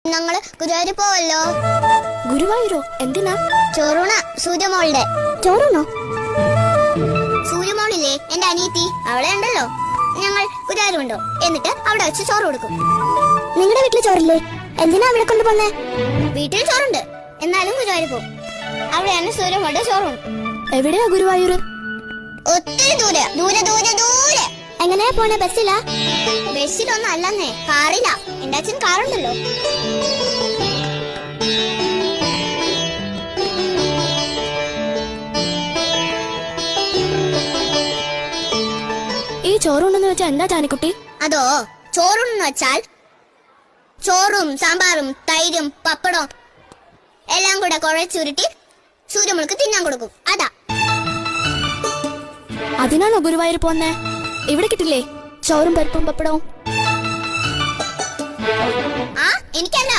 ഞങ്ങള് ഗുരുവായൂർ പോവല്ലോ. ഗുരുവായൂരോ? എന്തിനാ? ചോറൂണ. സൂര്യമോളുടെ. ചോറൂണോ? സൂര്യമോളില്ലേ, എന്റെ അനിയത്തി, അവളെ ഉണ്ടല്ലോ. ഞങ്ങൾ ഗുരുവായൂരുണ്ടോ, എന്നിട്ട് അവിടെ വെച്ച് ചോറ് കൊടുക്കും. നിങ്ങളുടെ വീട്ടില് ചോറില്ലേ? എന്തിനാ അവിടെ കൊണ്ടുപോന്നേ? വീട്ടിൽ ചോറുണ്ട്, എന്നാലും ഗുരുവായൂർ പോകും. അവിടെയാണ് സൂര്യമോളുടെ ചോറുണ്ട്. എവിടെയാ ഗുരുവായൂർ? ഒത്തിരി ദൂരെ ദൂരെ ദൂരെ ദൂരെ. എങ്ങനെയാ പോണേ? ബസ്സിലാ? ബസ്സിലൊന്നും അല്ലെന്നേ, കാറിലാ. എന്റെ അച്ഛൻ കാറുണ്ടല്ലോ. ഈ ചോറൂണെന്ന് വെച്ചാ എന്താ ജാനിക്കുട്ടി? അതോ, ചോറൂണെന്ന് വെച്ചാൽ ചോറും സാമ്പാറും തൈരും പപ്പടവും എല്ലാം കൂടെ കുഴച്ചുരുട്ടി സൂര്യമോൾക്ക് തിന്നാൻ കൊടുക്കും. അതാ. അതിനാണോ ഗുരുവായൂർ പോന്നേ? ഇവിടെ കിട്ടില്ലേ ചോറും പരിപ്പും പപ്പടവും? ആ, എനിക്കല്ല.